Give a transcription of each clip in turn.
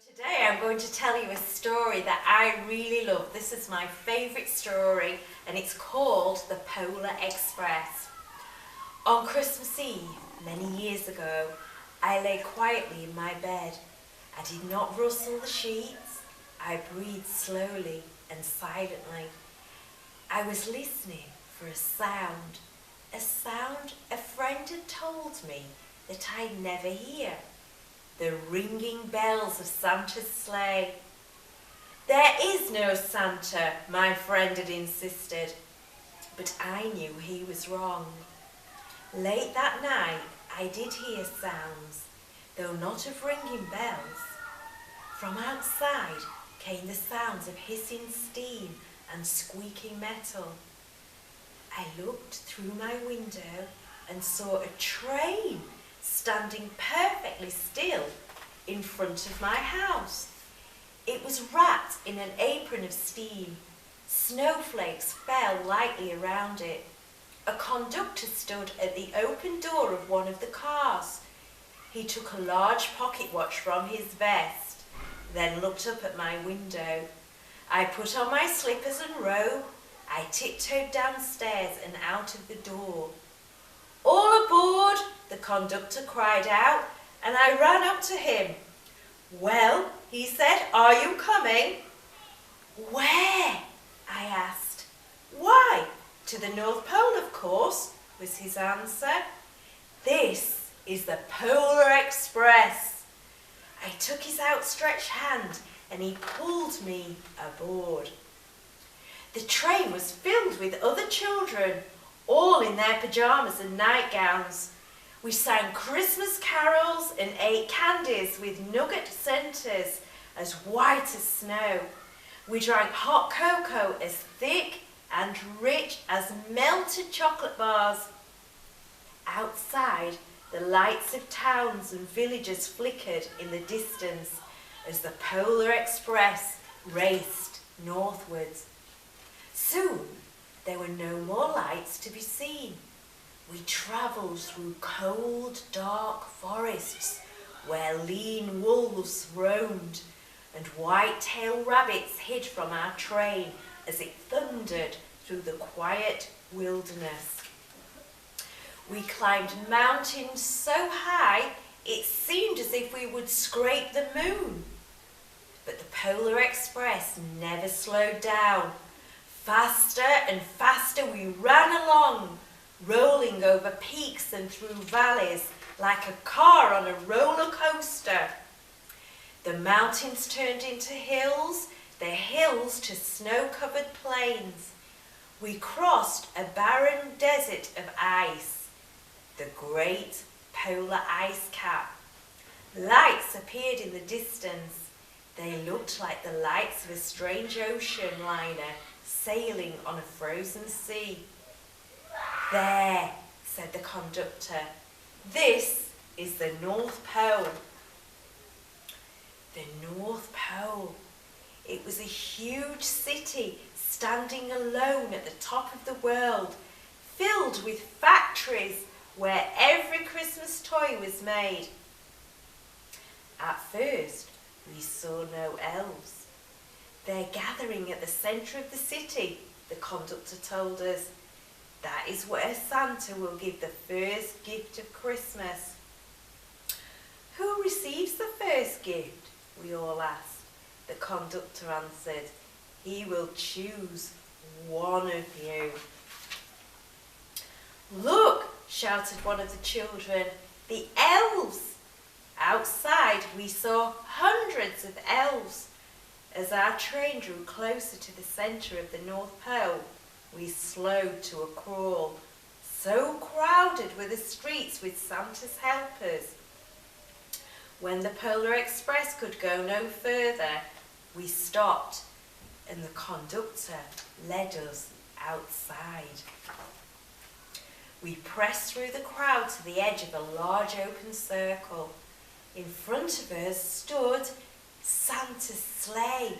Today I'm going to tell you a story that I really love. This is my favourite story and it's called The Polar Express. On Christmas Eve, many years ago, I lay quietly in my bed. I did not rustle the sheets. I breathed slowly and silently. I was listening for a sound a friend had told me that I'd never hear. The ringing bells of Santa's sleigh. There is no Santa, my friend had insisted, but I knew he was wrong. Late that night I did hear sounds, though not of ringing bells. From outside came the sounds of hissing steam and squeaking metal. I looked through my window and saw a train standing perfectly still in front of my house. It was wrapped in an apron of steam. Snowflakes fell lightly around it. A conductor stood at the open door of one of the cars. He took a large pocket watch from his vest, then looked up at my window. I put on my slippers and robe. I tiptoed downstairs and out of the door. "All aboard!" the conductor cried out, and I ran up to him. "Well," he said, "are you coming?" "Where?" I asked. "Why, to the North Pole, of course," was his answer. "This is the Polar Express." I took his outstretched hand and he pulled me aboard. The train was filled with other children, all in their pyjamas and nightgowns. We sang Christmas carols and ate candies with nugget centres as white as snow. We drank hot cocoa as thick and rich as melted chocolate bars. Outside, the lights of towns and villages flickered in the distance as the Polar Express raced northwards. Soon, there were no more lights to be seen. We travelled through cold, dark forests where lean wolves roamed and white-tailed rabbits hid from our train as it thundered through the quiet wilderness. We climbed mountains so high it seemed as if we would scrape the moon. But the Polar Express never slowed down. Faster and faster we ran along, rolling over peaks and through valleys like a car on a roller coaster. The mountains turned into hills, the hills to snow-covered plains. We crossed a barren desert of ice, the great polar ice cap. Lights appeared in the distance. They looked like the lights of a strange ocean liner sailing on a frozen sea. "There," said the conductor. "This is the North Pole." The North Pole. It was a huge city standing alone at the top of the world, filled with factories where every Christmas toy was made. At first, we saw no elves. "They're gathering at the centre of the city," the conductor told us. "That is where Santa will give the first gift of Christmas." "Who receives the first gift?" we all asked. The conductor answered, "He will choose one of you." "Look!" shouted one of the children. "The elves!" Outside we saw hundreds of elves. As our train drew closer to the centre of the North Pole, we slowed to a crawl. So crowded were the streets with Santa's helpers. When the Polar Express could go no further, we stopped and the conductor led us outside. We pressed through the crowd to the edge of a large open circle. In front of us stood Santa's sleigh.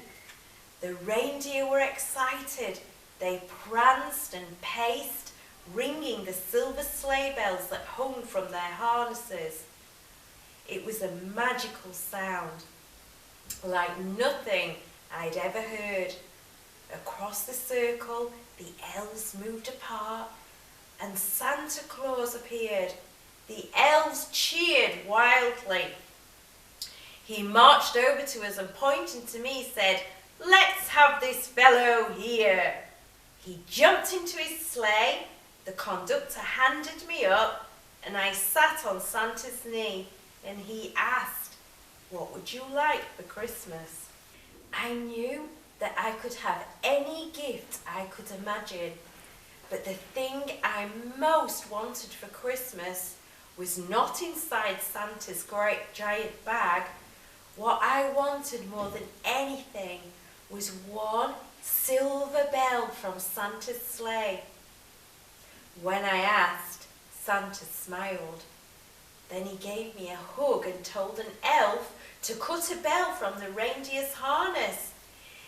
The reindeer were excited. They pranced and paced, ringing the silver sleigh bells that hung from their harnesses. It was a magical sound. like nothing I'd ever heard. Across the circle, the elves moved apart, and Santa Claus appeared. The elves cheered wildly. He marched over to us and pointing to me said, "Let's have this fellow here." He jumped into his sleigh, the conductor handed me up, and I sat on Santa's knee, and he asked, "What would you like for Christmas?" I knew that I could have any gift I could imagine, but the thing I most wanted for Christmas was not inside Santa's great giant bag. What I wanted more than anything was one silver bell from Santa's sleigh. When I asked, Santa smiled. Then he gave me a hug and told an elf to cut a bell from the reindeer's harness.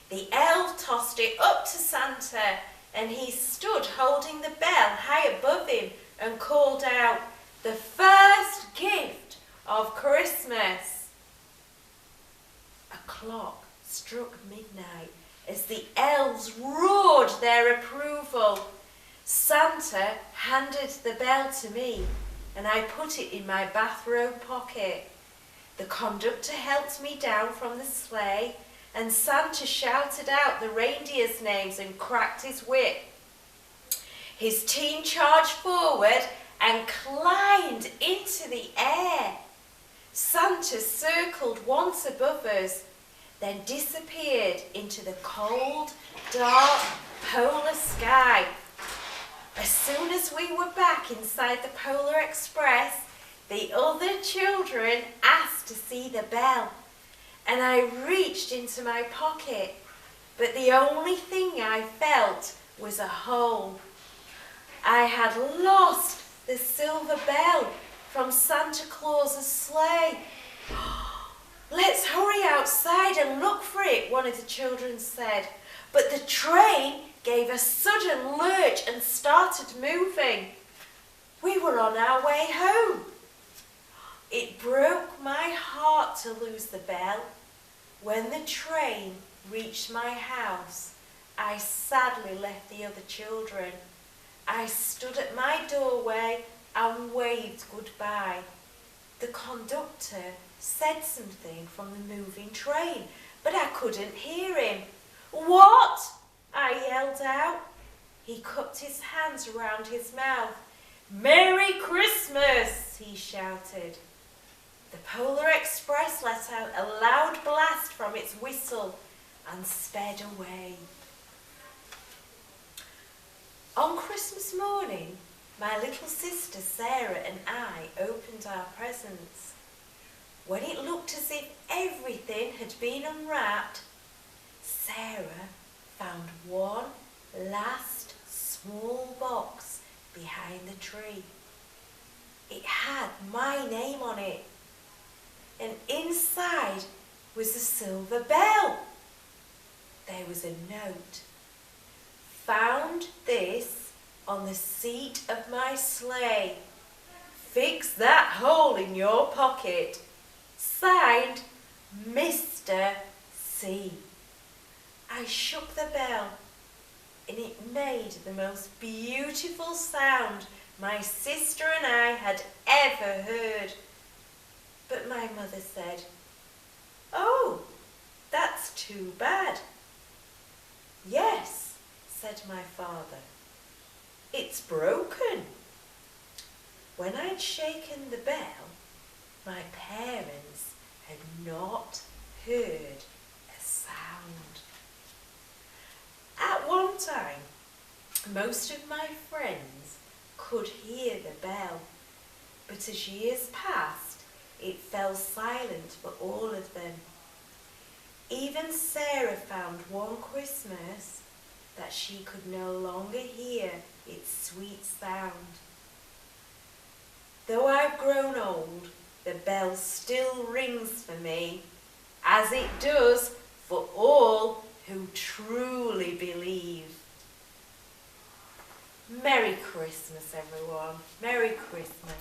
The elf tossed it up to Santa, and he stood holding the bell high above him and called out, "The first gift of Christmas." A clock struck midnight as the elves roared their approval. Santa handed the bell to me, and I put it in my bathrobe pocket. The conductor helped me down from the sleigh, and Santa shouted out the reindeer's names and cracked his whip. His team charged forward and climbed into the air. Santa circled once above us, then disappeared into the cold, dark, polar sky. As soon as we were back inside the Polar Express, the other children asked to see the bell, and I reached into my pocket, but the only thing I felt was a hole. I had lost the silver bell from Santa Claus's sleigh. "Let's hurry outside and look for it," one of the children said. But the train gave a sudden lurch and started moving. We were on our way home. It broke my heart to lose the bell. When the train reached my house, I sadly left the other children. I stood at my doorway and waved goodbye. The conductor said something from the moving train, but I couldn't hear him. "What?" I yelled out. He cupped his hands around his mouth. "Merry Christmas," he shouted. The Polar Express let out a loud blast from its whistle and sped away. On Christmas morning, my little sister Sarah and I opened our presents. When it looked as if everything had been unwrapped, Sarah found one last small box behind the tree. It had my name on it, and inside was a silver bell. There was a note. "Found this on the seat of my sleigh. Fix that hole in your pocket. Signed, Mr. C." I shook the bell, and it made the most beautiful sound my sister and I had ever heard. But my mother said, "Oh, that's too bad." "Yes," said my father, "it's broken." When I'd shaken the bell, my parents had not heard a sound. At one time, most of my friends could hear the bell, but as years passed, it fell silent for all of them. Even Sarah found one Christmas that she could no longer hear its sweet sound. Though I've grown old, the bell still rings for me, as it does for all who truly believe. Merry Christmas, everyone. Merry Christmas.